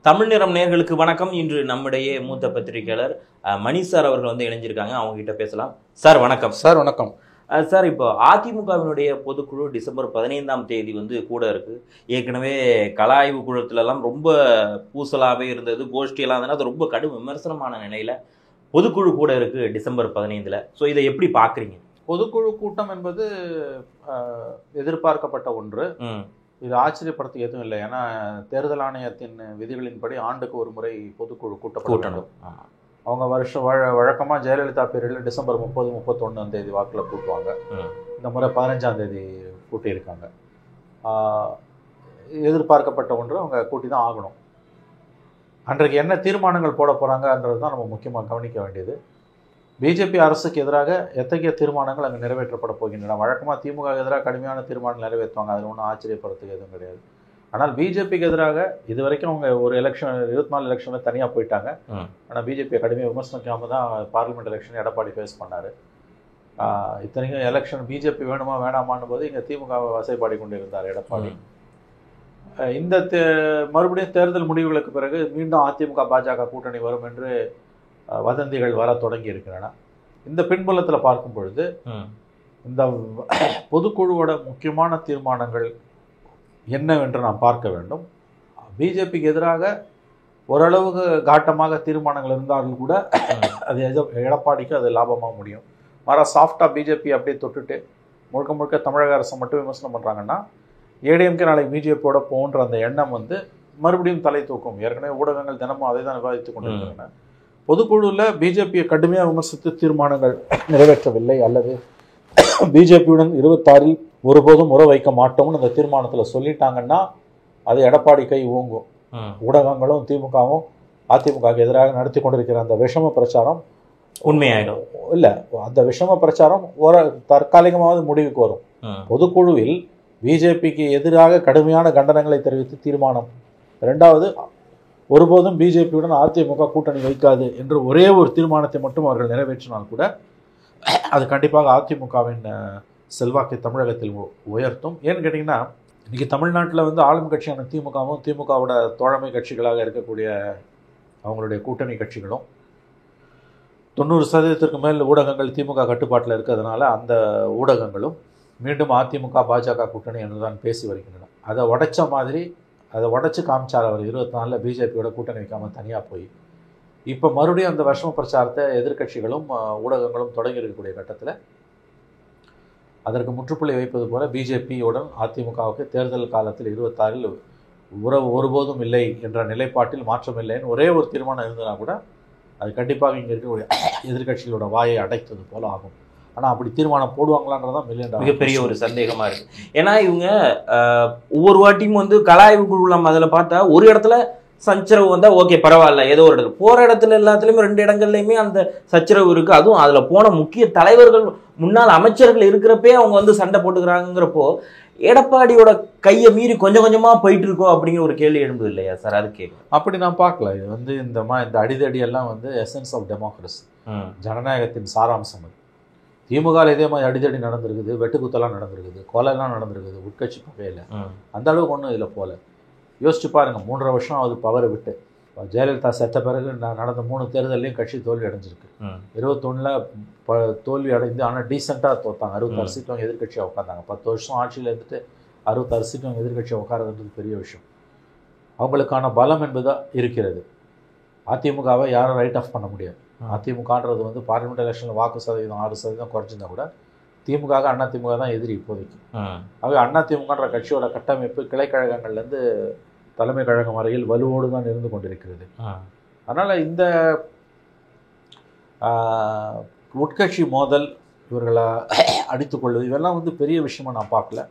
தமிழ் நிறம் நேயர்களுக்கு வணக்கம். இன்று நம்முடைய மூத்த பத்திரிகையாளர் மணி சார் அவர்கள் வந்து இணைஞ்சிருக்காங்க. அவங்க கிட்ட பேசலாம். சார் வணக்கம். சார் வணக்கம். சார், இப்போ அதிமுகவினுடைய பொதுக்குழு டிசம்பர் 15ஆம் தேதி வந்து கூட இருக்கு. ஏற்கனவே கலாய்வு குழுத்துலலாம் ரொம்ப பூசலாகவே இருந்தது, கோஷ்டியெல்லாம் இருந்ததுன்னா அது ரொம்ப கடும் விமர்சனமான நிலையில பொதுக்குழு கூட இருக்கு டிசம்பர் 15ல். ஸோ இதை எப்படி பார்க்குறீங்க? பொதுக்குழு கூட்டம் என்பது எதிர்பார்க்கப்பட்ட ஒன்று. இது ஆச்சரியப்படுத்த எதுவும் இல்லை. ஏன்னா தேர்தல் ஆணையத்தின் விதிகளின்படி ஆண்டுக்கு ஒரு முறை பொதுக்குழு கூட்டப்படும். அவங்க வழக்கமாக ஜெயலலிதா பீரியடில் டிசம்பர் 30, 31ஆம் தேதி வாக்கில் கூட்டுவாங்க. இந்த முறை 15ஆம் தேதி கூட்டியிருக்காங்க. எதிர்பார்க்கப்பட்ட ஒன்று, அவங்க கூட்டி தான் ஆகணும். அன்றைக்கு என்ன தீர்மானங்கள் போட போகிறாங்கன்றது தான் நம்ம முக்கியமாக கவனிக்க வேண்டியது. பிஜேபி அரசுக்கு எதிராக எத்தகைய தீர்மானங்கள் அங்கே நிறைவேற்றப்பட போகின்றன. வழக்கமாக திமுக எதிராக கடுமையான தீர்மானம் நிறைவேற்றுவாங்க, அதில் ஒன்றும் ஆச்சரியப்படுறதுக்கு எதுவும் கிடையாது. ஆனால் பிஜேபிக்கு எதிராக இது வரைக்கும் அவங்க ஒரு எலெக்ஷன் 24 எலெக்ஷனில் தனியாக போயிட்டாங்க. ஆனால் பிஜேபியை கடுமையாக விமர்சனிக்காமல் தான் பார்லிமெண்ட் எலெக்ஷன் எடப்பாடி ஃபேஸ் பண்ணார். இத்தனைக்கும் எலெக்ஷன் பிஜேபி வேணுமா வேணாமான்னு போது இங்கே திமுகவை வசைப்பாடி கொண்டு இருந்தார் எடப்பாடி. இந்த மறுபடியும் தேர்தல் முடிவுகளுக்கு பிறகு மீண்டும் அதிமுக பாஜக கூட்டணி வரும் என்று வதந்திகள் வர தொடங்கி இருக்கிறன. இந்த பின்புலத்தில் பார்க்கும் பொழுது இந்த பொதுக்குழுவோட முக்கியமான தீர்மானங்கள் என்னவென்று நாம் பார்க்க வேண்டும். பிஜேபிக்கு எதிராக ஓரளவுக்கு காட்டமாக தீர்மானங்கள் இருந்தாலும் கூட அது எடப்பாடிக்கு அது லாபமாக முடியும். மாறா சாஃப்டாக பிஜேபி அப்படியே தொட்டுட்டு முழுக்க முழுக்க தமிழக அரசை மட்டும் விமர்சனம் பண்ணுறாங்கன்னா ஏடிஎம்கே நாளைக்கு பிஜேபியோட போன்ற அந்த எண்ணம் வந்து மறுபடியும் தலை தூக்கும். ஏற்கனவே ஊடகங்கள் தினமும் அதை தான் விவாதித்து கொண்டிருக்கின்றன. பொதுக்குழுவில் பிஜேபியை கடுமையாக விமர்சித்து தீர்மானங்கள் நிறைவேற்றவில்லை அல்லது பிஜேபியுடன் 26 ஒருபோதும் உற வைக்க மாட்டோம்னு அந்த தீர்மானத்தில் சொல்லிட்டாங்கன்னா அது எடப்பாடி கை ஓங்கும். ஊடகங்களும் திமுகவும் அதிமுகவுக்கு எதிராக நடத்தி கொண்டிருக்கிற அந்த விஷம பிரச்சாரம் உண்மையாயிடும். இல்லை, அந்த விஷம பிரச்சாரம் ஒரு தற்காலிகமாவது முடிவுக்கு வரும். பொதுக்குழுவில் பிஜேபிக்கு எதிராக கடுமையான கண்டனங்களை தெரிவித்து தீர்மானம், ரெண்டாவது ஒருபோதும் பிஜேபியுடன் அதிமுக கூட்டணி வைக்காது என்று ஒரே ஒரு தீர்மானத்தை மட்டும் அவர்கள் நிறைவேற்றினால் கூட அது கண்டிப்பாக அதிமுகவின் செல்வாக்கை தமிழகத்தில் உயர்த்தும். ஏன்னு கேட்டிங்கன்னா இன்றைக்கி தமிழ்நாட்டில் வந்து ஆளும் கட்சியான திமுகவும் திமுகவோட தோழமை கட்சிகளாக இருக்கக்கூடிய அவங்களுடைய கூட்டணி கட்சிகளும் 90% மேல் ஊடகங்கள் திமுக கட்டுப்பாட்டில் இருக்கிறதுனால அந்த ஊடகங்களும் மீண்டும் அதிமுக பாஜக கூட்டணி என்றுதான் பேசி வருகின்றன. அதை உடைச்ச மாதிரி அதை உடச்சி காமிச்சார் அவர் 24 பிஜேபியோட கூட்டணி வைக்காமல் தனியாக போய். இப்போ மறுபடியும் அந்த விஷம பிரச்சாரத்தை எதிர்கட்சிகளும் ஊடகங்களும் தொடங்கி இருக்கக்கூடிய கட்டத்தில் அதற்கு முற்றுப்புள்ளி வைப்பது போல பிஜேபியுடன் அதிமுகவுக்கு தேர்தல் காலத்தில் 26 உறவு ஒருபோதும் இல்லை என்ற நிலைப்பாட்டில் மாற்றம் இல்லைன்னு ஒரே ஒரு தீர்மானம் இருந்ததுனா கூட அது கண்டிப்பாக இங்கே இருக்கக்கூடிய எதிர்கட்சிகளோட வாயை அடைத்தது போல ஆகும். ஆனால் அப்படி தீர்மானம் போடுவாங்களான்றதான் மிகப்பெரிய ஒரு சந்தேகமாக இருக்குது. ஏன்னா இவங்க ஒவ்வொரு வாட்டியும் வந்து கலாய்வு குழு நம்ம அதில் பார்த்தா ஒரு இடத்துல சச்சரவு வந்தால் ஓகே பரவாயில்ல, ஏதோ ஒரு இடத்துல போகிற இடத்துல எல்லாத்துலேயுமே 2 இடங்கள்லையுமே அந்த சச்சரவு இருக்குது. அதுவும் அதில் போன முக்கிய தலைவர்கள் முன்னாள் அமைச்சர்கள் இருக்கிறப்பே அவங்க வந்து சண்டை போட்டுக்கிறாங்கிறப்போ எடப்பாடியோட கையை மீறி கொஞ்சம் கொஞ்சமாக போயிட்டு இருக்கோம் அப்படிங்கிற ஒரு கேள்வி எழும்புது இல்லையா சார்? அது கேட்கும். அப்படி நான் பார்க்கல. இது வந்து இந்த அடிதடியெல்லாம் வந்து எசன்ஸ் ஆஃப் டெமோக்ரஸி, ஜனநாயகத்தின் சாராம்சம். அது திமுகவில் இதே மாதிரி அடிதடி நடந்திருக்குது, வெட்டுக்குத்தெல்லாம் நடந்திருக்குது, கொலைலாம் நடந்திருக்குது உட்கட்சி பகையில். அந்த அளவுக்கு ஒன்றும் இதில் போல. யோசிச்சு பாருங்கள், 3.5 வருஷம் அது பவரை விட்டு ஜெயலலிதா செத்த பிறகு நடந்த 3 தேர்தலையும் கட்சி தோல்வி அடைஞ்சிருக்கு. 21 தோல்வி அடைந்து ஆனால் டீசெண்டாக தோத்தாங்க. 66 சீட்டு அவங்க எதிர்கட்சியாக உட்காந்தாங்க. 10 வருஷம் ஆட்சியில் இருந்துட்டு 66 சீட்டு அவங்க எதிர்கட்சியாக உட்காரதுன்றது பெரிய விஷயம். அவங்களுக்கான பலம் என்பதாக இருக்கிறது. அதிமுகவை யாரும் ரைட் ஆஃப் பண்ண முடியாது. அதிமுகன்றது வந்து பார்லிமெண்ட் எலெக்ஷனில் வாக்கு சதவீதம் 6% குறைஞ்சிருந்தா கூட திமுக அதிமுக தான் எதிரி இப்போதைக்கு. ஆகவே அதிமுகன்ற கட்சியோட கட்டமைப்பு கிளைக்கழகங்கள்லேருந்து தலைமை கழகம் வரையில் வலுவோடு தான் இருந்து கொண்டிருக்கிறது. அதனால் இந்த உட்கட்சி மோதல், இவர்களை அடித்துக்கொள்வது, இதெல்லாம் வந்து பெரிய விஷயமா நான் பார்க்கல.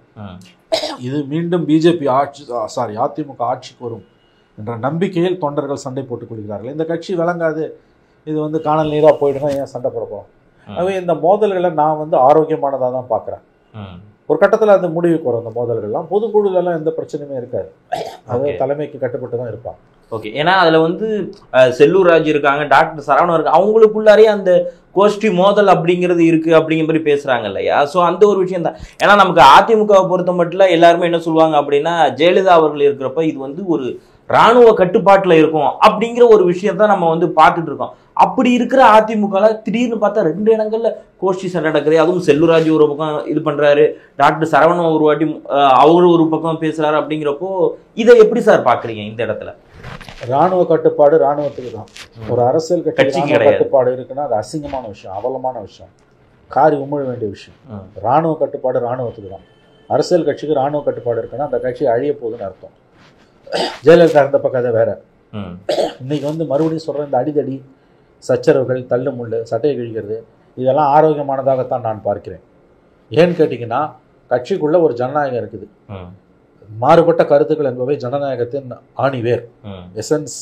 இது மீண்டும் பிஜேபி அதிமுக ஆட்சிக்கு வரும் என்ற நம்பிக்கையில் தொண்டர்கள் சண்டை போட்டுக் கொள்கிறார்கள். இந்த கட்சி விளங்காது, இது வந்து காணல் நீராக போயிடுனா ஏன் சண்டை போட போகிறோம்? ஆகவே இந்த மோதல்களை நான் வந்து ஆரோக்கியமானதாக தான் பார்க்குறேன். ஒரு கட்டத்தில் அந்த முடிவுக்கு வரும். அந்த மோதல்கள்லாம் பொதுக்குழுலாம் எந்த பிரச்சனையுமே இருக்காது. அது தலைமைக்கு கட்டுப்பட்டு தான் இருப்பாங்க. ஓகே, ஏன்னா அதுல வந்து செல்லூர் ராஜ் இருக்காங்க, டாக்டர் சரவணன் இருக்கு, அவங்களுக்குள்ளாரே அந்த கோஷ்டி மோதல் அப்படிங்கிறது இருக்கு அப்படிங்கிற மாதிரி பேசுறாங்க இல்லையா? ஸோ அந்த ஒரு விஷயம் தான். ஏன்னா நமக்கு அதிமுகவை பொறுத்த மட்டும் எல்லாருமே என்ன சொல்லுவாங்க அப்படின்னா, ஜெயலலிதா அவர்கள் இருக்கிறப்ப இது வந்து ஒரு ராணுவ கட்டுப்பாட்டுல இருக்கும் அப்படிங்கிற ஒரு விஷயத்த நம்ம வந்து பார்த்துட்டு இருக்கோம். அப்படி இருக்கிற அதிமுக திடீர்னு பார்த்தா 2 இடங்கள்ல கோஷ்டி சண்டை நடக்குது. அதுவும் செல்லூராஜ் ஒரு பக்கம் இது பண்றாரு, டாக்டர் சரவணன் ஒரு வாட்டி அவரு ஒரு பக்கம் பேசுறாரு. அப்படிங்கிறப்போ இதை எப்படி சார் பாக்குறீங்க இந்த இடத்துல? ராணுவ கட்டுப்பாடு ராணுவத்துக்கு தான். ஒரு அரசியல் கட்சிக்கு கட்டுப்பாடு இருக்குன்னா அது அசிங்கமான விஷயம், அவலமான விஷயம், காரி உமிழ வேண்டிய விஷயம். ராணுவ கட்டுப்பாடு ராணுவத்துக்கு தான். அரசியல் கட்சிக்கு ராணுவ கட்டுப்பாடு இருக்குன்னா அந்த கட்சி அழிய போகுதுன்னு அர்த்தம். ஜெயலலிதா இருந்தப்ப கதை வேற. இன்னைக்கு வந்து மறுபடியும் சொல்ற இந்த அடிதடி, சச்சரவுகள், தள்ளு முள்ளு, சட்டையை கிழிக்கிறது, இதெல்லாம் ஆரோக்கியமானதாகத்தான் நான் பார்க்கிறேன். ஏன்னு கேட்டிங்கன்னா, கட்சிக்குள்ள ஒரு ஜனநாயகம் இருக்குது. மாறுபட்ட கருத்துக்கள் என்பவை ஜனநாயகத்தின் ஆணிவேர். Essence,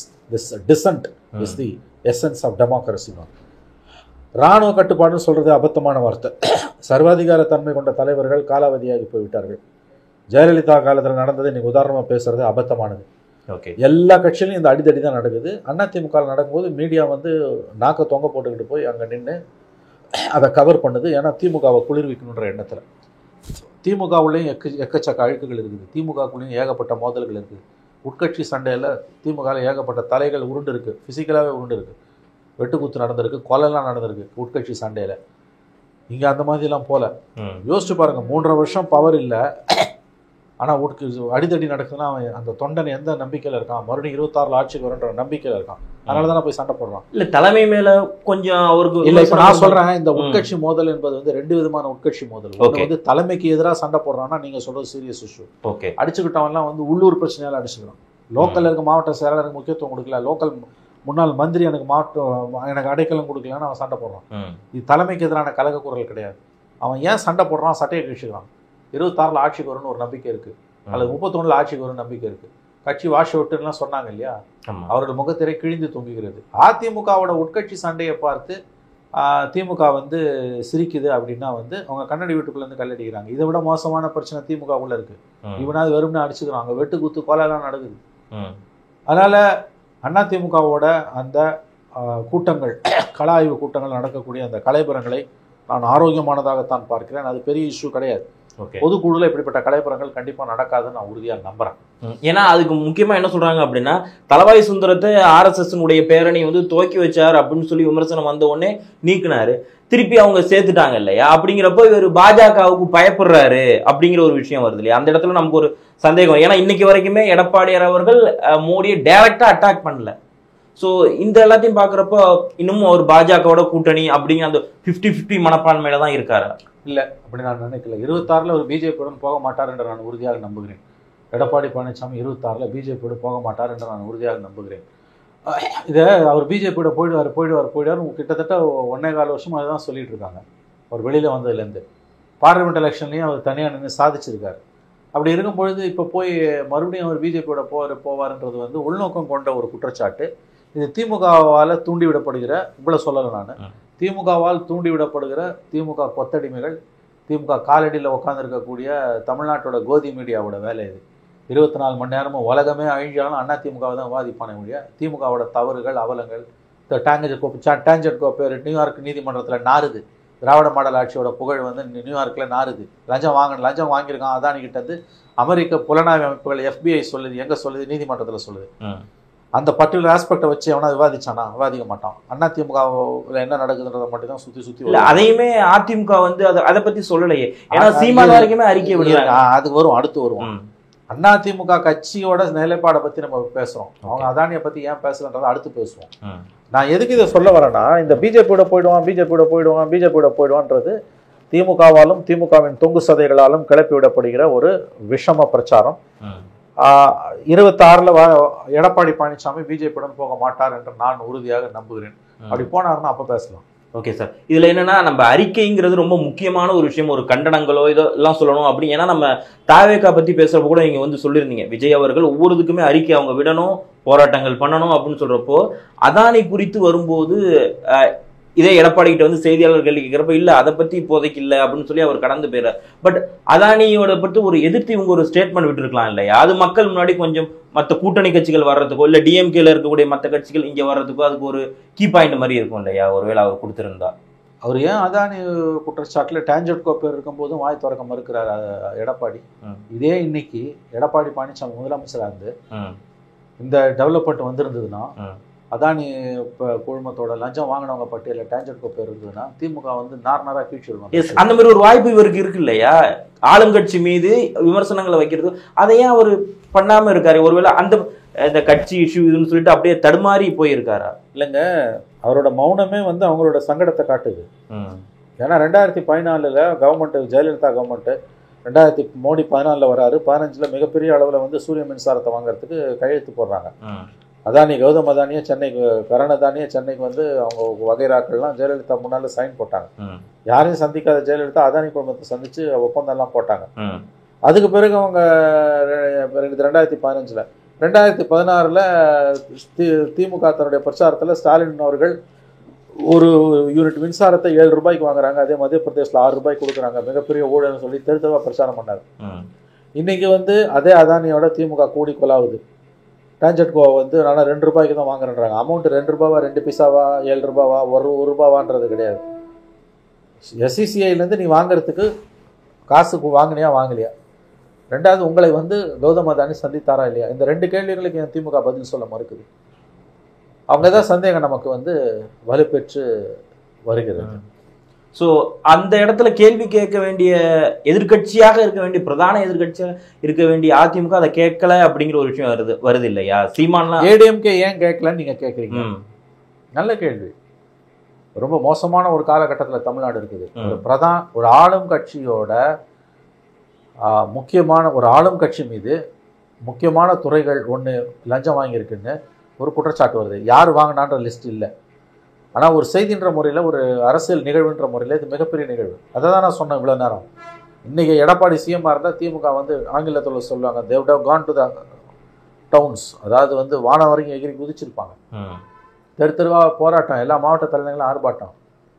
dissent is the essence of democracy. ராணுவ கட்டுப்பாடுன்னு சொல்றது அபத்தமான வார்த்தை. சர்வாதிகார தன்மை கொண்ட தலைவர்கள் காலாவதியாகி போய்விட்டார்கள். ஜெயலலிதா காலத்தில் நடந்தது இன்னைக்கு உதாரணமாக பேசுறது அபத்தமானது. ஓகே, எல்லா கட்சியிலும் இந்த அடிதடி தான் நடக்குது. அதிமுக நடக்கும்போது மீடியா வந்து நாக்க தொங்க போட்டுக்கிட்டு போய் அங்கே நின்று அதை கவர் பண்ணுது. ஏன்னா திமுகவை குளிர்விக்கணுன்ற எண்ணத்தில். திமுகவுலேயும் எக்கச்சக்க அழுக்குகள் இருக்குது. திமுகக்குள்ளேயும் ஏகப்பட்ட மோதல்கள் இருக்குது. உட்கட்சி சண்டையில் திமுகவில் ஏகப்பட்ட தலைகள் உருண்டு இருக்குது, ஃபிசிக்கலாகவே உருண்டு இருக்குது, வெட்டுக்குத்து நடந்திருக்கு, கொலைலாம் நடந்திருக்கு உட்கட்சி சண்டையில். இங்கே அந்த மாதிரிலாம் போல. யோசிச்சு பாருங்கள், 3.5 வருஷம் பவர் இல்லை, ஆனால் அடிதடி நடக்குதுன்னா அவன் அந்த தொண்டன் எந்த நம்பிக்கையில் இருக்கான்? மறுபடியும் 26 ஆட்சிக்கு வரும்ன்ற நம்பிக்கையில் இருக்கான். அதனால தானே போய் சண்டை போடுறான். இல்லை தலைமை மேலே கொஞ்சம் அவருக்கு இல்லை. இப்போ நான் சொல்கிறேன், இந்த உட்கட்சி மோதல் என்பது வந்து 2 விதமான உட்கட்சி மோதல். ஒன்று வந்து தலைமைக்கு எதிராக சண்டை போடுறான்னா நீங்கள் சொல்கிறது சீரியஸ் இஷ்யூ. ஓகே, அடிச்சுக்கிட்டவன்லாம் வந்து உள்ளூர் பிரச்சனையால் அடிச்சுக்கிறான். லோக்கலில் இருக்க மாவட்ட செயலாளருக்கு முக்கியத்துவம் கொடுக்கல, லோக்கல் முன்னாள் மந்திரி எனக்கு அடைக்கலம் கொடுக்கலன்னு அவன் சண்டை போடுறான். இது தலைமைக்கு எதிரான கலக குரல் கிடையாது. அவன் ஏன் சண்டை போடுறான்? சட்டையை கழிச்சுக்கிறான். 26 ஆட்சிக்கு வரும்னு ஒரு நம்பிக்கை இருக்குது, அல்லது 31 ஆட்சிக்கு வரும்னு நம்பிக்கை இருக்குது. கட்சி வாஷ் அவுட்டுலாம் சொன்னாங்க இல்லையா, அவர்கள் முகத்திரை கிழிந்து தொங்குகிறது. அதிமுகவோட உட்கட்சி சண்டையை பார்த்து திமுக வந்து சிரிக்குது அப்படின்னா வந்து அவங்க கண்ணாடி வீட்டுக்குள்ளேருந்து கல்லடிக்கிறாங்க. இதை விட மோசமான பிரச்சனை திமுகவுள்ள இருக்கு. இவனாவது வெறும்னு அடிச்சுக்கிறாங்க, வெட்டு குத்து கொலைலாம் நடக்குது. அதனால அதிமுகவோட அந்த கூட்டங்கள், கள ஆய்வு கூட்டங்கள் நடக்கக்கூடிய அந்த கலைபுரங்களை நான் ஆரோக்கியமானதாகத்தான் பார்க்கிறேன். அது பெரிய இஷ்யூ கிடையாது. பொதுக்குழுல இப்படிப்பட்ட கலைப்புறங்கள் கண்டிப்பா நடக்காதுன்னு நான் உறுதியாக நம்புறேன். ஏன்னா அதுக்கு முக்கியமா என்ன சொல்றாங்க அப்படின்னா, தளவாய் சுந்தரத்தை RSS பேரணி வந்து துவக்கி வச்சார் அப்படின்னு சொல்லி விமர்சனம் வந்த உடனே நீக்கினாரு, திருப்பி அவங்க சேர்த்துட்டாங்க இல்லையா? அப்படிங்கிறப்போ இவர் பாஜகவுக்கு பயப்படுறாரு அப்படிங்கிற ஒரு விஷயம் வருது இல்லையா? அந்த இடத்துல நமக்கு ஒரு சந்தேகம். ஏன்னா இன்னைக்கு வரைக்குமே எடப்பாடியார் அவர்கள் மோடியை டைரக்டா அட்டாக் பண்ணல. ஸோ இந்த எல்லாத்தையும் பார்க்குறப்போ இன்னமும் அவர் பாஜகவோட கூட்டணி அப்படிங்கிற அந்த 50-50 மனப்பான்மையில தான் இருக்காரு. இல்லை, அப்படி நான் நினைக்கல. 26 ஒரு பிஜேபியுடன் போக மாட்டார் என்று நான் உறுதியாக நம்புகிறேன். எடப்பாடி பழனிசாமி 26 பிஜேபியோடு போக மாட்டார் என்று நான் உறுதியாக நம்புகிறேன். இதை அவர் பிஜேபியோட போயிடுவார் கிட்டத்தட்ட 1.25 வருஷம் அதுதான் சொல்லிட்டு இருக்காங்க. அவர் வெளியில் வந்ததுலேருந்து பார்லிமெண்ட் எலெக்ஷன்லையும் அவர் தனியாக நின்று சாதிச்சிருக்காரு. அப்படி இருக்கும்பொழுது இப்போ போய் மறுபடியும் அவர் பிஜேபியோட போவார்ன்றது வந்து உள்நோக்கம் கொண்ட ஒரு குற்றச்சாட்டு. இது திமுகவால் தூண்டிவிடப்படுகிற, இவ்வளோ சொல்லலை நான், திமுகவால் தூண்டிவிடப்படுகிற திமுக கொத்தடிமைகள், திமுக காலடியில் உட்காந்துருக்கக்கூடிய தமிழ்நாட்டோட கோதி மீடியாவோட வேலை இது. 24 மணி நேரமும் உலகமே அழிஞ்சாலும் அதிமுகவை தான் விவாதிப்பான முடியாது. திமுகவோட தவறுகள், அவலங்கள், டான்ஜெட் கோப்பை நியூயார்க் நீதிமன்றத்தில் நாறுது. திராவிட மாடல் ஆட்சியோட புகழ் வந்து நியூயார்க்கில் நாறுது. லஞ்சம் வாங்கியிருக்கான் அதானிக்கிட்டது. அமெரிக்க புலனாய்வு அமைப்புகள் FBI சொல்லுது, எங்கே சொல்லுது? நீதிமன்றத்தில் சொல்லுது. அந்த பர்டிகுலர் ஆஸ்பெக்டை வச்சு எவனா விவாதிச்சானா? விவாதிக்க மாட்டான். அதிமுகவில் என்ன நடக்குதுன்றதை மட்டும் தான் சுற்றி அதையுமே அதிமுக வந்து அதை பற்றி சொல்லலையே. ஏன்னா சீமான் வரைக்குமே அறிக்கை விடுறாங்க. அது வரும், அடுத்து வருவோம். அதிமுக கட்சியோட நிலைப்பாடை பற்றி நம்ம பேசுகிறோம். அவங்க அதானியை பற்றி ஏன் பேசலன்றதை அடுத்து பேசுவோம். நான் எதுக்கு இதை சொல்ல வரேன்னா, இந்த பிஜேபியோட போயிடுவான்றது திமுகவாலும் திமுகவின் தொங்கு சதைகளாலும் கிளப்பி விடப்படுகிற ஒரு விஷம பிரச்சாரம். 26 எடப்பாடி பழனிசாமி பிஜேபியுடன் போக மாட்டார் என்று நான் உறுதியாக நம்புகிறேன். அப்படி போனாருன்னா அப்போ பேசலாம். ஓகே சார், இதுல என்னன்னா நம்ம அறிக்கைங்கிறது ரொம்ப முக்கியமான ஒரு விஷயம். ஒரு கண்டனங்களோ இதெல்லாம் சொல்லணும் அப்படி. ஏன்னா நம்ம தாவேகா பத்தி பேசுறப்ப கூட நீங்க வந்து சொல்லியிருந்தீங்க, விஜய் அவர்கள் ஒவ்வொருத்துக்குமே அறிக்கை அவங்க விடணும், போராட்டங்கள் பண்ணணும் அப்படின்னு சொல்றப்போ, அதானி குறித்து வரும்போது இதே எடப்பாடி கிட்ட வந்து செய்தியாளர் கேள்வி கேட்கிறப்ப இல்ல அதை பத்தி இப்போதைக்கு இல்ல அப்படின்னு சொல்லி அவர் கடந்து போயிறார். பட் அதானியோட பற்றி ஒரு எதிர்த்து இவங்க ஒரு ஸ்டேட்மெண்ட் விட்டுருக்கலாம் இல்லையா? அது மக்கள் முன்னாடி கொஞ்சம் மற்ற கூட்டணி கட்சிகள் வர்றதுக்கோ இல்ல டிஎம்கேல இருக்கக்கூடிய மற்ற கட்சிகள் இங்க வர்றதுக்கோ அதுக்கு ஒரு கீ பாயிண்ட் மாதிரி இருக்கும் இல்லையா ஒருவேளை அவர் கொடுத்திருந்தா? அவர் ஏன் அதானி குற்றச்சாட்டில் டான்ஜெட்கோ பேர் இருக்கும்போதும் வாய் திறக்க மறுக்கிறார் எடப்பாடி? இதே இன்னைக்கு எடப்பாடி பழனிசாமி முதலமைச்சராக இருந்து இந்த டெவலப்மெண்ட் வந்திருந்ததுன்னா, அதானி குழுமத்தோட லஞ்சம் வாங்கினவங்க பட்டியலில் டான்ஜெட்கோ பேர் இருந்ததுன்னா திமுக வந்து நார்மலாக கீழ்ச்சிடுவாங்க. அந்த மாதிரி ஒரு வாய்ப்பு இவருக்கு இருக்கு இல்லையா? ஆளுங்கட்சி மீது விமர்சனங்களை வைக்கிறது அதையே அவர் பண்ணாம இருக்காரு. ஒருவேளை அந்த கட்சி இஷ்யூ இதுன்னு சொல்லிட்டு அப்படியே தடுமாறி போயிருக்காரா? இல்லைங்க, அவரோட மௌனமே வந்து அவங்களோட சங்கடத்தை காட்டுது. ஏன்னா 2014 கவர்மெண்ட், ஜெயலலிதா கவர்மெண்ட், மோடி 14 வராரு, 15 மிகப்பெரிய அளவில் வந்து சூரிய மின்சாரத்தை வாங்குறதுக்கு கையெழுத்து போடுறாங்க. அதானி, கௌதம் அதானியே சென்னைக்கு, கரண் அதானியே சென்னைக்கு வந்து அவங்க வகைராக்கள்லாம் ஜெயலலிதா முன்னால சைன் போட்டாங்க. யாரையும் சந்திக்காத ஜெயலலிதா அதானி குடும்பத்தை சந்திச்சு ஒப்பந்தம் எல்லாம் போட்டாங்க. அதுக்கு பிறகு அவங்க 2015 2016 திமுக தன்னுடைய பிரச்சாரத்தில் ஸ்டாலின் அவர்கள் ஒரு யூனிட் மின்சாரத்தை 7 ரூபாய்க்கு வாங்குறாங்க, அதே மத்திய பிரதேசில் 6 ரூபாய்க்கு கொடுக்குறாங்க, மிகப்பெரிய ஊழல்னு சொல்லி தெருத்தவா பிரச்சாரம் பண்ணாரு. இன்னைக்கு வந்து அதே அதானியோட திமுக கூடி கொலாவுது. டான்ஜெட்கோ வந்து ஆனால் 2 ரூபாய்க்கு தான் வாங்குறேன்றாங்க. அமௌண்ட் 2 ரூபாவா 2 பைசாவா 7 ரூபாவா 1 ரூபாவான்றது கிடையாது. எஸ்சிசிஐலேருந்து நீ வாங்குறதுக்கு காசுக்கு வாங்கினியா வாங்கலையா? ரெண்டாவது, உங்களை வந்து கௌதம் அதானி சந்தித்தாரா இல்லையா? இந்த 2 கேள்விகளுக்கு என் திமுக பதில் சொல்ல மறுக்குது. அவங்க தான் சந்தேகம் நமக்கு வந்து வலுப்பெற்று வருகிறது. ஸோ அந்த இடத்துல கேள்வி கேட்க வேண்டிய எதிர்கட்சியாக இருக்க வேண்டிய பிரதான எதிர்கட்சியாக இருக்க வேண்டிய அதிமுக அதை கேட்கல அப்படிங்கிற ஒரு விஷயம் வருது இல்லையா? சீமான்லாம் ஏடிஎம்கே ஏன் கேட்கலன்னு நீங்க கேட்குறீங்க. நல்ல கேள்வி. ரொம்ப மோசமான ஒரு காலகட்டத்தில் தமிழ்நாடு இருக்குது. ஒரு ஆளும் கட்சியோட முக்கியமான ஒரு ஆளும் கட்சி மீது முக்கியமான துறைகள் ஒன்று லஞ்சம் வாங்கியிருக்குன்னு ஒரு குற்றச்சாட்டு வருது. யார் வாங்கினான்ற லிஸ்ட் இல்லை. ஆனால் ஒரு செய்தின்ற முறையில், ஒரு அரசியல் நிகழ்வுன்ற முறையில் இது மிகப்பெரிய நிகழ்வு. அதை தான் நான் சொன்னேன் இவ்வளோ நேரம். இன்றைக்கி எடப்பாடி சிஎம்மாக இருந்தால் திமுக வந்து ஆங்கிலத்தில் சொல்லுவாங்க they would have gone to the towns, அதாவது வந்து வானம் வரைக்கும் எகிரி குதிச்சிருப்பாங்க. தெருவாக போராட்டம், எல்லா மாவட்ட தலைநகர்களும் ஆர்ப்பாட்டம்,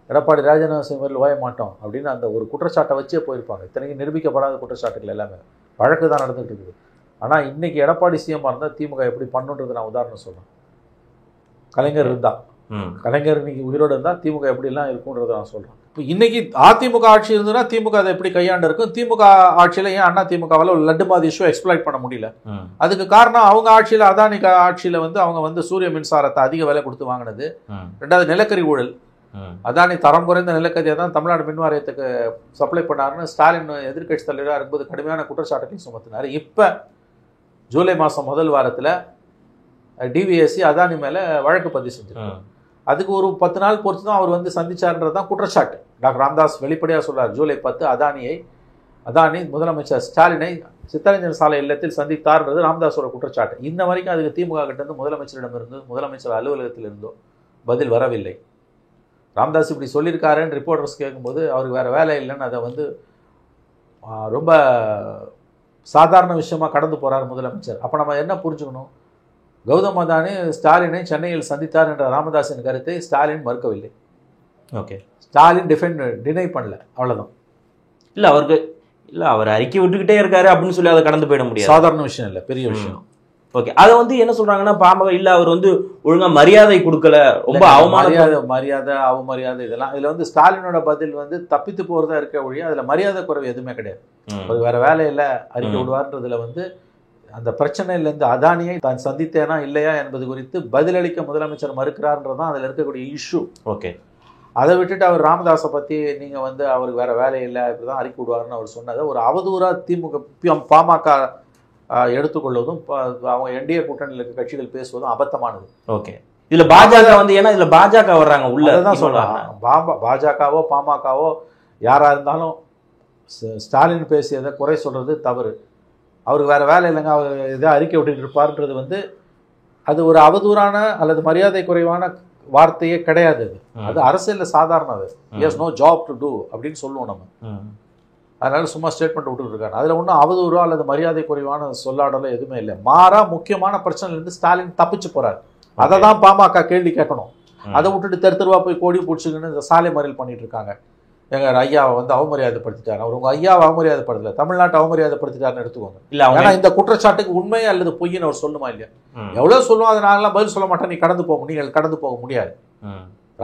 எடப்பாடி ராஜேந்திர சிங் ஓய மாட்டோம் அப்படின்னு அந்த ஒரு குற்றச்சாட்டை வச்சே போயிருப்பாங்க. இத்தனைக்கு நிரூபிக்கப்படாத குற்றச்சாட்டுகள் எல்லாமே வழக்கு தான் நடந்துகிட்டு இருக்குது. ஆனால் இன்றைக்கி எடப்பாடி சிஎம்மாக இருந்தால் திமுக எப்படி பண்ணுன்றது நான் உதாரணம் சொல்கிறேன். கலைஞர் இருந்தால், கலைஞர் இன்னைக்கு உயிரோடு இருந்தால் திமுக எப்படிலாம் இருக்குன்றதை நான் சொல்கிறேன். இப்போ இன்னைக்கு அதிமுக ஆட்சி இருந்ததுன்னா திமுக அதை எப்படி கையாண்டு இருக்கும்? திமுக ஆட்சியில் ஏன் அண்ணா திமுகவால் ஒரு லட்டு மாதிரி இஷ்யூ எக்ஸ்ப்ளாய்ட் பண்ண முடியல? அதுக்கு காரணம் அவங்க ஆட்சியில், அதானி ஆட்சியில் வந்து அவங்க வந்து சூரிய மின்சாரத்தை அதிக விலை கொடுத்து வாங்கினது. ரெண்டாவது, நிலக்கரி ஊழல். அதானி தரம் குறைந்த நிலக்கரியை தான் தமிழ்நாடு மின் வாரியத்துக்கு சப்ளை பண்ணாருன்னு ஸ்டாலின் எதிர்கட்சி தலைவராக இருக்கும்போது கடுமையான குற்றச்சாட்டுகள் சுமத்தினார். இப்போ ஜூலை மாதம் முதல் வாரத்தில் டிவிஎஸ்சி அதானி மேலே வழக்கு பதிவு செஞ்சிருக்காரு. அதுக்கு ஒரு 10 நாள் பொறுத்து தான் அவர் வந்து சந்திச்சார்ன்றது தான் குற்றச்சாட்டு. டாக்டர் ராமதாஸ் வெளிப்படையாக சொல்றார். ஜூலை 10 அதானி முதலமைச்சர் ஸ்டாலினை சித்தரஞ்சன் சாலை இல்லத்தில் சந்தித்தார்ன்றது ராமதாஸோட குற்றச்சாட்டு. இன்ன வரைக்கும் அதுக்கு திமுக கிட்டேருந்து முதலமைச்சரிடமிருந்து, முதலமைச்சர் அலுவலகத்திலிருந்தோ பதில் வரவில்லை. ராமதாஸ் இப்படி சொல்லியிருக்காருன்னு ரிப்போர்ட்டர்ஸ் கேட்கும்போது அவருக்கு வேறு வேலை இல்லைன்னு அதை வந்து ரொம்ப சாதாரண விஷயமா கடந்து போகிறார் முதலமைச்சர். அப்போ நம்ம என்ன புரிஞ்சுக்கணும்? கௌதம் அதானி ஸ்டாலினை சென்னையில் சந்தித்தார் என்ற ராமதாஸின் கருத்தை ஸ்டாலின் மறுக்கவில்லை. ஓகே, ஸ்டாலின் டினை பண்ணல, அவ்வளோதான். இல்லை அவருக்கு இல்லை, அவர் அறிக்கை விட்டுக்கிட்டே இருக்காரு அப்படின்னு சொல்லி அதை கடந்து போயிட முடியாது. சாதாரண விஷயம் இல்லை, பெரிய விஷயம். ஓகே, அதை வந்து என்ன சொல்றாங்கன்னா பாமக இல்லை அவர் வந்து ஒழுங்கா மரியாதை கொடுக்கல, ரொம்ப மரியாதை அவமரியாதை இதெல்லாம் இதில் வந்து ஸ்டாலினோட பதில் வந்து தப்பித்து போகிறதா இருக்க ஒழிய அதில் மரியாதை குறைவு எதுவுமே கிடையாது. ஒரு வேற வேலை இல்லை அறிக்கை விடுவார்ன்றதுல வந்து அந்த பிரச்சனையிலேருந்து அதானியை தான் சந்தித்தேனா இல்லையா என்பது குறித்து பதிலளிக்க முதலமைச்சர் மறுக்கிறார்ன்றதான் அதில் இருக்கக்கூடிய இஷ்யூ. ஓகே, அதை விட்டுட்டு அவர் ராமதாஸை பற்றி நீங்கள் வந்து அவருக்கு வேறு வேலை இல்லை இப்படி தான் அறிக்கை விடுவார்னு அவர் சொன்னதை ஒரு அவதூறாக திமுக பாமக எடுத்துக்கொள்வதும் அவங்க என்டிஏ கூட்டணியில் இருக்க கட்சிகள் பேசுவதும் அபத்தமானது. ஓகே, இதில் பாஜக வந்து ஏன்னா இதில் பாஜக வர்றாங்க உள்ள தான் சொல்கிறாங்க. பாஜகவோ பாமகவோ யாராக இருந்தாலும் ஸ்டாலின் பேசியதை குறை சொல்கிறது தவறு. அவருக்கு வேறு வேலை இல்லைங்க, அவர் எதோ அறிக்கை விட்டுட்டு இருப்பார்ன்றது வந்து அது ஒரு அவதூறான அல்லது மரியாதை குறைவான வார்த்தையே கிடையாது. அது அரசியலில் சாதாரண. அது is no job to do அப்படின்னு சொல்லுவோம் நம்ம. அதனால சும்மா ஸ்டேட்மெண்ட் விட்டுட்டு இருக்காங்க. அதில் ஒன்றும் அவதூறோ அல்லது மரியாதை குறைவான சொல்லாடலோ எதுவுமே இல்லை. மாறா முக்கியமான பிரச்சனையிலேருந்து ஸ்டாலின் தப்பிச்சு போகிறார். அதை தான் பாமக கேள்வி கேட்கணும். அதை விட்டுட்டு தெருவா போய் கோடி பிடிச்சிங்கன்னு இந்த சாலை மறியல் பண்ணிட்டு இருக்காங்க. எங்க ஐயாவை வந்து அவமரியாதைப்படுத்திட்டாரு. அவர் உங்க ஐயாவை அவமரியாதைப்படுத்தல, தமிழ்நாட்டை அவமரியாதைப்படுத்திட்டாருன்னு எடுத்துக்கோங்க. இல்ல ஏன்னா இந்த குற்றச்சாட்டுக்கு உண்மை அல்லது பொய்ன்னு அவர் சொல்லுமா இல்லையா? எவ்வளவு சொல்லுவோம், அதை நான்லாம் பதில் சொல்ல மாட்டேன், நீங்கள் கடந்து போக முடியாது.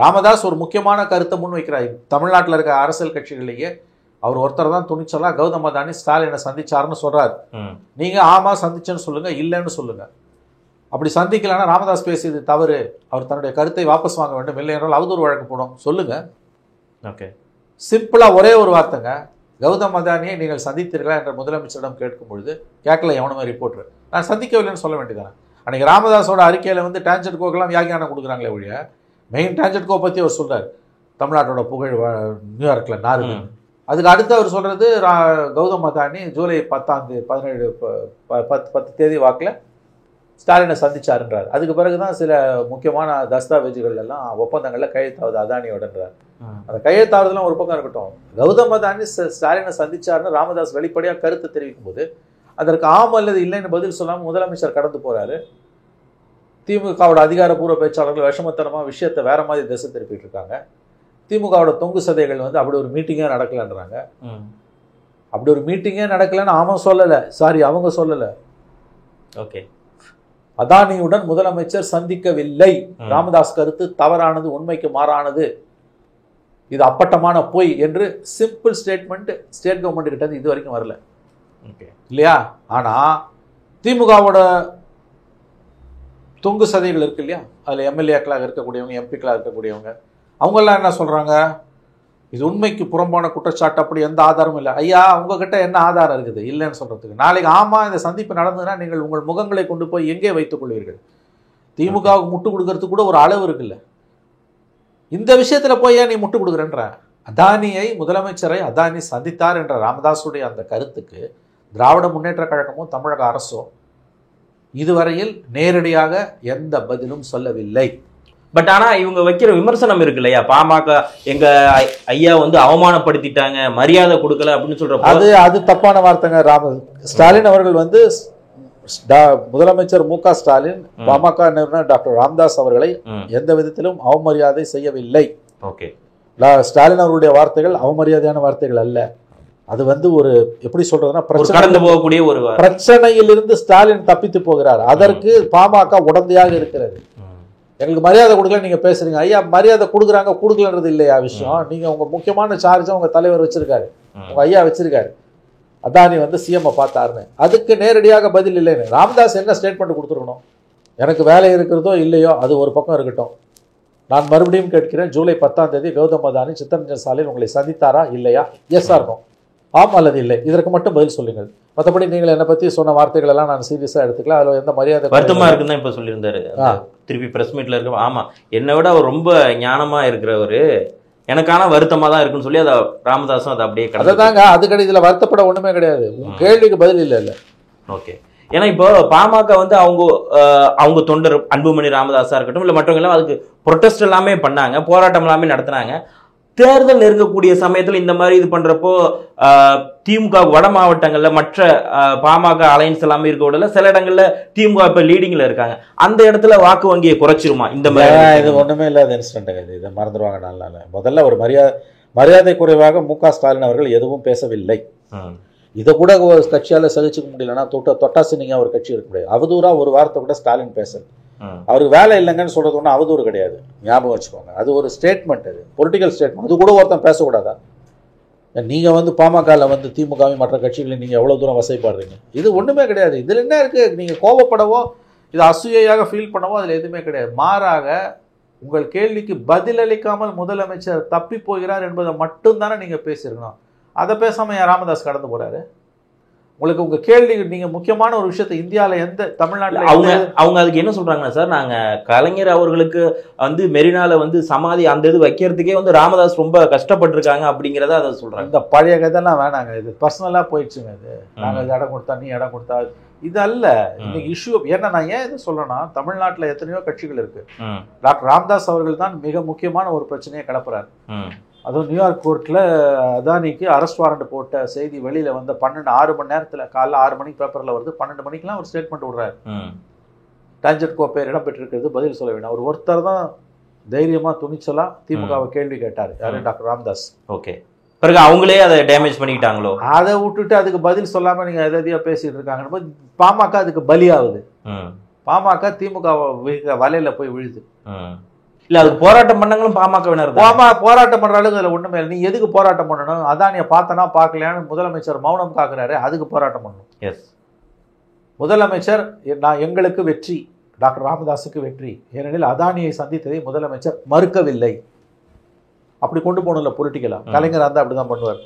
ராமதாஸ் ஒரு முக்கியமான கருத்தை முன் வைக்கிறார். தமிழ்நாட்டில் இருக்க அரசியல் கட்சிகளிலேயே அவர் ஒருத்தர் தான் துணிச்சலா கௌதம் அதானி ஸ்டாலினை சந்திச்சாருன்னு சொல்றாரு. நீங்க ஆமா சந்திச்சேன்னு சொல்லுங்க, இல்லைன்னு சொல்லுங்க. அப்படி சந்திக்கலன்னா ராமதாஸ் பேசியது தவறு, அவர் தன்னுடைய கருத்தை வாபஸ் வாங்க வேண்டும், இல்லை என்றால் அவதூறு வழக்கு போடும் சொல்லுங்க. ஓகே, சிம்பிளா ஒரே ஒரு வார்த்தைங்க. கௌதம் அதானியை நீங்கள் சந்தித்தீர்களா என்ற முதலமைச்சரிடம் கேட்கும் பொழுது கேட்கல எவனுமே ரிப்போர்ட்டர், நான் சந்திக்கவில்லைன்னு சொல்ல வேண்டியதானே. அன்னைக்கு ராமதாஸோட அறிக்கையில வந்து டான்ஜெட் கோக்கெல்லாம் வியாக்கியானம் கொடுக்குறாங்களே ஒழிய மெயின் டான்ஜெட் கோ பற்றி அவர் சொல்றாரு, தமிழ்நாட்டோட புகழ் நியூயார்க்கில் நாரு. அதுக்கு அடுத்து அவர் சொல்றது கௌதம் அதானி ஜூலை 10 தேதி வாக்கில் ஸ்டாலினை சந்திச்சாருன்றார். அதுக்கு பிறகுதான் சில முக்கியமான தஸ்தாவேஜுகள் எல்லாம் ஒப்பந்தங்கள்ல கையெழுத்தாவது அதானியோடன்றார். அந்த கையெழுத்தாவதுலாம் ஒரு பக்கம் இருக்கட்டும், கௌதம் அதானி ஸ்டாலினை சந்திச்சாருன்னு ராமதாஸ் வெளிப்படையா கருத்து தெரிவிக்கும் போது அதற்கு ஆம் அல்லது இல்லைன்னு பதில் சொல்லாம முதலமைச்சர் கடந்து போறாரு. திமுகவோட அதிகாரப்பூர்வ பேச்சாளர்கள் விஷமத்தனமா விஷயத்தை வேற மாதிரி திசை திருப்பிட்டு இருக்காங்க. திமுகவோட தொங்கு சதைகள் வந்து அப்படி ஒரு மீட்டிங்கே நடக்கலன்றாங்க. அப்படி ஒரு மீட்டிங்கே நடக்கலன்னு அவன் சொல்லலை, சாரி அவங்க சொல்லலை. ஓகே, அதானியுடன் முதலமைச்சர் சந்திக்கவில்லை, ராமதாஸ் கருத்து தவறானது, உண்மைக்கு மாறானது, இது அப்பட்டமான பொய் என்று சிம்பிள் ஸ்டேட்மெண்ட் ஸ்டேட் கவர்மெண்ட் கிட்ட இது வரைக்கும் வரல இல்லையா? ஆனா திமுகவோட தொங்கு சதைகள் இருக்கு இல்லையா, அதுல எம்எல்ஏக்களாக இருக்கக்கூடியவங்க, எம்பிக்களாக இருக்கக்கூடியவங்க, அவங்கெல்லாம் என்ன சொல்றாங்க, இது உண்மைக்கு புறம்பான குற்றச்சாட்டு, அப்படி எந்த ஆதாரமும் இல்லை. ஐயா உங்ககிட்ட என்ன ஆதாரம் இருக்குது இல்லைன்னு சொல்றதுக்கு? நாளைக்கு ஆமா இந்த சந்திப்பு நடந்ததுன்னா நீங்கள் உங்கள் முகங்களை கொண்டு போய் எங்கே வைத்துக் கொள்வீர்கள்? திமுகவுக்கு முட்டு கொடுக்கறதுக்கு கூட ஒரு அளவு இருக்குல்ல. இந்த விஷயத்துல போய் ஏன் நீ முட்டு கொடுக்குறன்ற? அதானியை முதலமைச்சரை அதானி சந்தித்தார் என்ற ராமதாஸுடைய அந்த கருத்துக்கு திராவிட முன்னேற்ற கழகமும் தமிழக அரசும் இதுவரையில் நேரடியாக எந்த பதிலும் சொல்லவில்லை. பட் ஆனா இவங்க வைக்கிற விமர்சனம் இருக்கு இல்லையா, பாமக எங்க ஐயா வந்து அவமானப்படுத்திட்டாங்க, மரியாதை கொடுக்கல அப்படின்னு சொல்ற அது தப்பான வார்த்தைங்க. ஸ்டாலின் அவர்கள் வந்து முதலமைச்சர் மு.க. ஸ்டாலின் பாமக நிறுவனர் டாக்டர் ராமதாஸ் அவர்களை எந்த விதத்திலும் அவமரியாதை செய்யவில்லை. ஓகே, ஸ்டாலின் அவர்களுடைய வார்த்தைகள் அவமரியாதையான வார்த்தைகள் அல்ல. அது வந்து ஒரு எப்படி சொல்றதுன்னா கடந்து போகக்கூடிய ஒரு பிரச்சனையிலிருந்து ஸ்டாலின் தப்பித்து போகிறார். அதற்கு பாமக உடந்தையாக இருக்கிறது. எங்களுக்கு மரியாதை கொடுக்கல நீங்க பேசுறீங்க, ஐயா மரியாதை கொடுக்குறாங்க கொடுக்கலன்றது இல்லையா விஷயம். நீங்க உங்க முக்கியமான சார்ஜை உங்க தலைவர் வச்சிருக்காரு, உங்க ஐயா வச்சிருக்காரு, அதானி வந்து சிஎம் பார்த்தாருன்னு, அதுக்கு நேரடியாக பதில் இல்லைன்னு ராமதாஸ் என்ன ஸ்டேட்மெண்ட் கொடுத்துருக்கணும்? எனக்கு வேலை இருக்கிறதோ இல்லையோ அது ஒரு பக்கம் இருக்கட்டும், நான் மறுபடியும் கேட்கிறேன், ஜூலை 10ஆம் தேதி கௌதம் அதானி சித்தரஞ்சன் சாலையில் உங்களை சந்தித்தாரா இல்லையா? எஸ் இருக்கும், ஆம் அல்லது இல்லை, இதற்கு மட்டும் பதில் சொல்லுங்கள். மற்றபடி நீங்கள் என்னை பத்தி சொன்ன வார்த்தைகள் எல்லாம் நான் சீரியஸா எடுத்துக்கலாம், அதுல எந்த மரியாதை வருத்தமா இருக்குன்னு தான் இப்ப சொல்லியிருந்தாரு. திருப்பி பிரஸ் மீட்ல இருக்க ஆமா என்னை விட அவர் ரொம்ப ஞானமா இருக்கிறவரு, எனக்கான வருத்தமா தான் இருக்குன்னு சொல்லி அதை ராமதாஸும் அதை அப்படியே அதாங்க. அது கிடையாது, இதுல வருத்தப்பட ஒண்ணுமே கிடையாது. உங்க கேள்விக்கு பதில் இல்லை இல்ல. ஓகே, ஏன்னா இப்போ பாமக வந்து அவங்க தொண்டர் அன்புமணி ராமதாஸா இருக்கட்டும் இல்ல மற்றவங்க எல்லாம் அதுக்கு ப்ரொடெஸ்ட் எல்லாமே பண்ணாங்க, போராட்டம் எல்லாமே நடத்தினாங்க. தேர்தல் நெருங்கக்கூடிய சமயத்தில் இந்த மாதிரி இது பண்றப்போ திமுக வட மாவட்டங்கள்ல மற்ற பாமக அலைன்ஸ் எல்லாமே இருக்க விடல, சில இடங்கள்ல திமுக இப்ப லீடிங்ல இருக்காங்க, அந்த இடத்துல வாக்கு வங்கியை குறைச்சிருமா இந்த மாதிரி? இது ஒண்ணுமே இல்லாத இன்சிடென்ட், இதை மறந்துடுவாங்க. நல்ல முதல்ல ஒரு மரியாதை குறைவாக மு.க. ஸ்டாலின் அவர்கள் எதுவும் பேசவில்லை. இதை கூட ஒரு கட்சியால சகிச்சுக்க முடியலன்னா தொட்டாசி நீங்க ஒரு கட்சி இருக்க முடியாது. அவதூறா ஒரு வார்த்தை கூட ஸ்டாலின் பேசல. அவருக்கு வேலை இல்லைங்கன்னு சொல்றது ஒன்றும் அவதூறு கிடையாது, ஞாபகம் வச்சுக்கோங்க. அது ஒரு ஸ்டேட்மெண்ட், அது பொலிட்டிக்கல் ஸ்டேட்மெண்ட். அது கூட ஒருத்தன் பேசக்கூடாதா? நீங்க வந்து பாமகவில் வந்து திமுகவையும் மற்ற கட்சிகளையும் நீங்க எவ்வளவு தூரம் வசைப்படுறீங்க? இது ஒண்ணுமே கிடையாது. இதுல என்ன இருக்கு? நீங்க கோபப்படவோ இது அசூயையாக ஃபீல் பண்ணவோ அதுல எதுவுமே கிடையாது. மாறாக உங்கள் கேள்விக்கு பதிலளிக்காமல் முதலமைச்சர் தப்பி போகிறார் என்பதை மட்டும்தானே நீங்க பேசியிருக்கணும். அதை பேசாம ராமதாஸ் கடந்து போறாரு. உங்களுக்கு உங்க கேள்வி, நீங்க முக்கியமான ஒரு விஷயத்தை இந்தியாவில் எந்த தமிழ்நாட்டில் அவங்க அதுக்கு என்ன சொல்றாங்கன்னா, சார் நாங்க கலைஞர் அவர்களுக்கு வந்து மெரினால வந்து சமாதி அந்த இது வைக்கிறதுக்கே வந்து ராமதாஸ் ரொம்ப கஷ்டப்பட்டிருக்காங்க அப்படிங்கிறத அதை சொல்றாங்க. இந்த பழைய கதையெல்லாம் வேணாங்க, இது பர்சனலா போயிடுச்சுங்க. இது நாங்க இடம் கொடுத்தா நீ இடம் கொடுத்தா இது அல்ல இன்னைக்கு இஷ்யூ. ஏன்னா நான் ஏன் இது சொல்றேன்னா, தமிழ்நாட்டில் எத்தனையோ கட்சிகள் இருக்கு. டாக்டர் ராமதாஸ் அவர்கள் தான் மிக முக்கியமான ஒரு பிரச்சனையை கிளப்புறாரு. அதுவும் நியூயார்க் கோர்ட்டில் அதானிக்கு அரெஸ்ட் வாரண்ட் போட்ட செய்தி வெளியில் வந்து 6 மணி நேரத்தில், காலைல 6 மணிக்கு பேப்பரில் வருது, 12 மணிக்கெலாம் ஒரு ஸ்டேட்மெண்ட் விடுறாரு. டான்ஜெட் கோ பேர் இடம்பெற்றிருக்கிறது, பதில் சொல்ல வேண்டாம். அவர் ஒருத்தர் தான் தைரியமாக துணிச்சலாக திமுகவை கேள்வி கேட்டார் யாரு டாக்டர் ராமதாஸ். ஓகே, பிறகு அவங்களே அதை டேமேஜ் பண்ணிக்கிட்டாங்களோ? அதை விட்டுட்டு அதுக்கு பதில் சொல்லாமல் நீங்கள் எதையோ பேசிட்டு இருக்காங்க. பாமக அதுக்கு பலியாகுது. பாமக திமுக வலையில போய் விழுது. இல்ல அதுக்கு போராட்டம் பண்ணங்களும் பாமகவினர் போராட்டம் பண்ற அளவுக்கு அதில் ஒண்ணுமே இல்லை. நீ எதுக்கு போராட்டம் பண்ணணும்? அதானியை பார்த்தனா பார்க்கலையான்னு முதலமைச்சர் மௌனம் காக்குறாரு, அதுக்கு போராட்டம் பண்ணணும். எஸ், முதலமைச்சர் நான் எங்களுக்கு வெற்றி, டாக்டர் ராமதாஸுக்கு வெற்றி, ஏனெனில் அதானியை சந்தித்ததை முதலமைச்சர் மறுக்கவில்லை. அப்படி கொண்டு போகணும்ல பொலிட்டிக்கலா. கலைஞர் இருந்தால் அப்படிதான் பண்ணுவார்.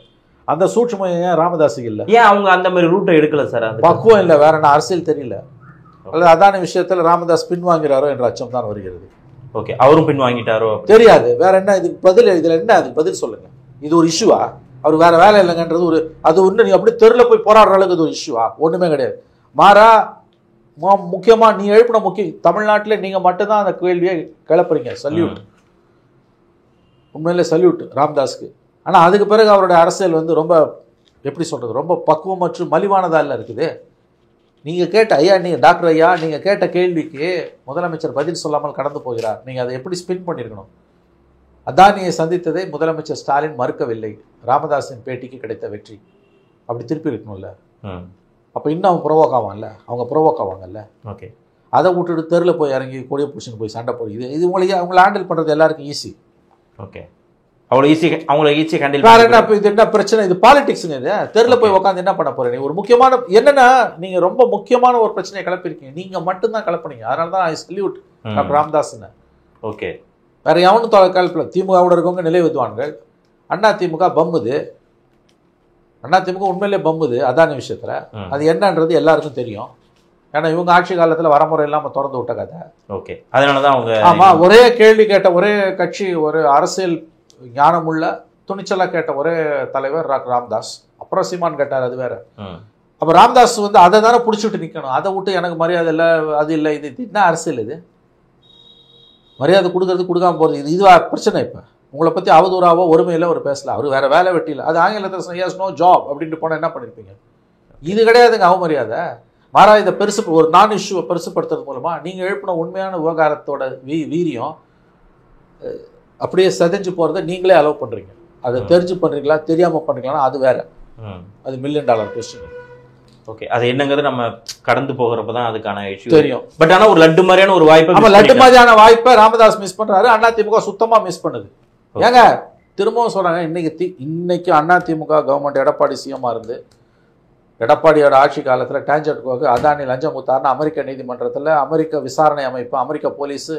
அந்த சூட்சுமம் ஏன் ராமதாஸுக்கு இல்லை? ஏன் அவங்க அந்த மாதிரி ரூட்டை எடுக்கல சார்? அந்த பக்குவம் இல்லை, வேற என்ன அரசியல் தெரியல, அல்லது அதானி விஷயத்தில் ராமதாஸ் பின்வாங்கிறாரோ என்ற அச்சம் தான் வருகிறது. ஓகே, அவரும் பின் வாங்கிட்டாரோ தெரியாது. வேற என்ன இதுக்கு பதில்? இதுல என்ன அதுக்கு பதில் சொல்லுங்க. இது ஒரு இஷ்யூவா? அவர் வேற வேலை இல்லைங்கன்றது ஒரு அது ஒன்று. நீ அப்படி தெருல போய் போராடுற அளவுக்கு இது ஒரு இஷ்யூவா? ஒண்ணுமே கிடையாது. மாறா முக்கியமா நீ எழுப்பின முக்கியம், தமிழ்நாட்டில் நீங்க மட்டும்தான் அந்த கேள்வியை கிளப்புறீங்க. சல்யூட், உண்மையிலே சல்யூட் ராமதாஸ்க்கு. ஆனா அதுக்கு பிறகு அவருடைய அரசியல் வந்து ரொம்ப எப்படி சொல்றது, ரொம்ப பக்குவம் மற்றும் மலிவானதா இல்லை இருக்குது. நீங்க கேட்ட ஐயா, நீங்க டாக்டர் ஐயா, நீங்க கேட்ட கேள்விக்கு முதலமைச்சர் பதில் சொல்லாமல் கடந்து போகிறார். நீங்க அதை எப்படி ஸ்பின் பண்ணிருக்கணும்? அதானியை சந்தித்ததை முதலமைச்சர் ஸ்டாலின் மறுக்கவில்லை, ராமதாஸின் பேட்டிக்கு கிடைத்த வெற்றி, அப்படி திருப்பி இருக்கணும்ல. அப்போ இன்னும் அவன் ப்ரொவோக் ஆவான்ல, அவங்க ப்ரொவோக் ஆவாங்கல்ல. ஓகே, அதை விட்டுட்டு தெருவில் போய் இறங்கி கொடிய புடிச்சுன்னு போய் சண்டை போடுது. இது உங்களுக்கு அவங்களை ஹேண்டில் பண்ணுறது எல்லாருக்கும் ஈஸி. ஓகே, அவ்வளோ ஈஸி, அவங்கள ஈஸியாக ஹேண்டில். வேற என்ன இப்போ? இது என்ன பிரச்சனை? இது பாலிடிக்ஸுங்க. இது தெருவில் போய் உட்காந்து என்ன பண்ண போறீங்க? ஒரு முக்கியமான என்னன்னா, நீங்க ரொம்ப முக்கியமான ஒரு பிரச்சனையை கிளப்பிருக்கீங்க, நீங்க மட்டும்தான் கிளப்புனீங்க. அதனால தான் ஐ சல்யூட் டாக்டர் ராமதாஸ்ன்னு. ஓகே, வேற எவனும் கிளப்பல. திமுகவோட இருக்கவங்க நிலை வித்வான்கள். அண்ணா திமுக பம்புது, அண்ணா திமுக உண்மையிலே பம்புது அதானி விஷயத்துல. அது என்னன்றது எல்லாருக்கும் தெரியும். ஏன்னா இவங்க ஆட்சி காலத்தில் வரமுறை இல்லாமல் திறந்து விட்ட கதை. ஓகே, அதனாலதான் அவங்க ஆமா ஒரே கேள்வி கேட்ட ஒரே கட்சி, ஒரு அரசியல் ஞானமுள்ள துணிச்சலா கேட்ட ஒரே தலைவர் டாக்டர் ராமதாஸ். அப்புறம் சீமான் கேட்டார், அது வேற. அப்ப ராமதாஸ் வந்து அதை தானே பிடிச்சிட்டு நிக்கணும். அதை விட்டு எனக்கு மரியாதை இல்லை, அது இல்லை, இது என்ன அரசியல்? இது மரியாதை கொடுக்கறது கொடுக்காம போறது, இது பிரச்சனை. இப்ப உங்களை பத்தி அவதூறாவோ ஒருமையில ஒரு பேசல, அவர் வேற வேலை வெட்டியில், அது ஆங்கிலத்தில் எஸ் நோ ஜாப் அப்படின்ட்டு போனா என்ன பண்ணிருப்பீங்க? இது கிடையாதுங்க அவமரியாதை. மாறா இதை பெருசு ஒரு நான் இஷ்யூவை பெருசுப்படுத்துறது மூலமா நீங்க எழுப்பின உண்மையான விவகாரத்தோட வீரியம் அப்படியே செதஞ்சு போறதை நீங்களே அலோவ் பண்றீங்க. அதை தெரிஞ்சு பண்றீங்களா தெரியாம பண்றீங்களா அது வேற, அது $1 மில்லியன் கொஸ்டின். ஓகே, அது என்னங்கிறது நம்ம கடந்து போகிறப்பதான் அதுக்கான இஷ்யூ தெரியும். பட் ஆனா ஒரு லட்டு மாதிரியான ஒரு வாய்ப்பை, நம்ம லட்டு மாதிரியான வாய்ப்பை ராமதாஸ் மிஸ் பண்றாரு, அதிமுக சுத்தமா மிஸ் பண்ணுது. ஏங்க திரும்பவும் சொல்றாங்க, இன்னைக்கு அதிமுக கவர்மெண்ட் எடப்பாடி சிஎம்மா இருந்து எடப்பாடியோட ஆட்சி காலத்தில் டான்ஜெட்கோக்கு அதானி லஞ்சம் கொடுத்தாருன்னு அமெரிக்க நீதிமன்றத்தில் அமெரிக்க விசாரணை அமைப்பு, அமெரிக்க போலீஸு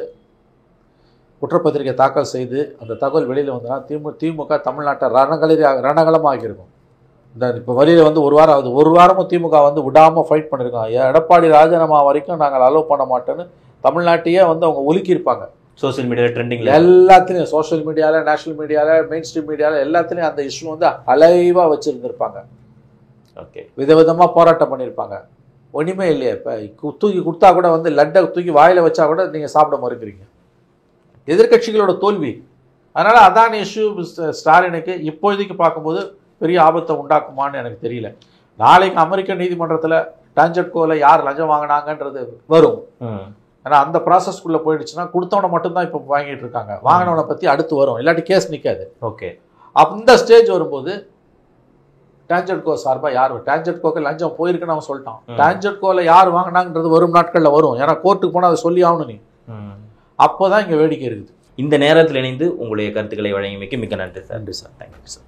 குற்றப்பத்திரிகை தாக்கல் செய்து அந்த தகவல் வெளியில் வந்தா திமுக தமிழ்நாட்டை ரணகலமாக இருக்கும். இந்த இப்போ வழியில் வந்து ஒரு வாரமும் திமுக வந்து விடாமல் ஃபைட் பண்ணியிருக்கோம். எடப்பாடி ராஜினாமா வரைக்கும் நாங்கள் அலோவ் பண்ண மாட்டோன்னு தமிழ்நாட்டையே வந்து அவங்க ஒதுக்கியிருப்பாங்க. சோசியல் மீடியாவில் ட்ரெண்டிங் எல்லாத்துலேயும், சோஷியல் மீடியாவில், நேஷனல் மீடியாவில், மெயின் ஸ்ட்ரீம் மீடியாவில் எல்லாத்துலேயும் அந்த இஷ்யூ வந்து அலைவாக வச்சுருந்துருப்பாங்க. ஓகே, விதவிதமாக போராட்டம் பண்ணியிருப்பாங்க. ஒன்றுமே இல்லையா? இப்போ தூக்கி கொடுத்தா கூட வந்து லட்டை தூக்கி வாயில் வச்சா கூட நீங்கள் சாப்பிட மறுக்கிறீங்க. எதிர்கட்சிகளோட தோல்வி. அதனால் அதானி இஷ்யூ ஸ்டாலினுக்கு இப்போதைக்கு பார்க்கும்போது பெரிய ஆபத்தை உண்டாக்குமான்னு எனக்கு தெரியல. நாளைக்கு அமெரிக்க நீதிமன்றத்தில் டான்ஜெட்கோவில் யார் லஞ்சம் வாங்கினாங்கன்றது வரும். ஏன்னா அந்த ப்ராசஸ்க்குள்ளே போயிடுச்சுன்னா கொடுத்தவனை மட்டும்தான் இப்போ வாங்கிட்டு இருக்காங்க, வாங்கினவனை பற்றி அடுத்து வரும், இல்லாட்டி கேஸ் நிற்காது. ஓகே, அந்த ஸ்டேஜ் வரும்போது டான்ஜெட்கோ சார்பாக யார், டான்ஜெட்கோக்கு லஞ்சம் போயிருக்குன்னு அவன் சொல்லிட்டான், டான்ஜெட்கோவில் யார் வாங்கினாங்கன்றது வரும் நாட்களில் வரும். ஏன்னா கோர்ட்டுக்கு போனால் அதை சொல்லி ஆகணும் நீ. அப்போதான் இங்கே வேடிக்கை இருக்குது. இந்த நேரத்தில் இணைந்து உங்களுடைய கருத்துக்களை வழங்கியமைக்கு மிக்க நன்றி சார். நன்றி சார், தேங்க்யூ சார்.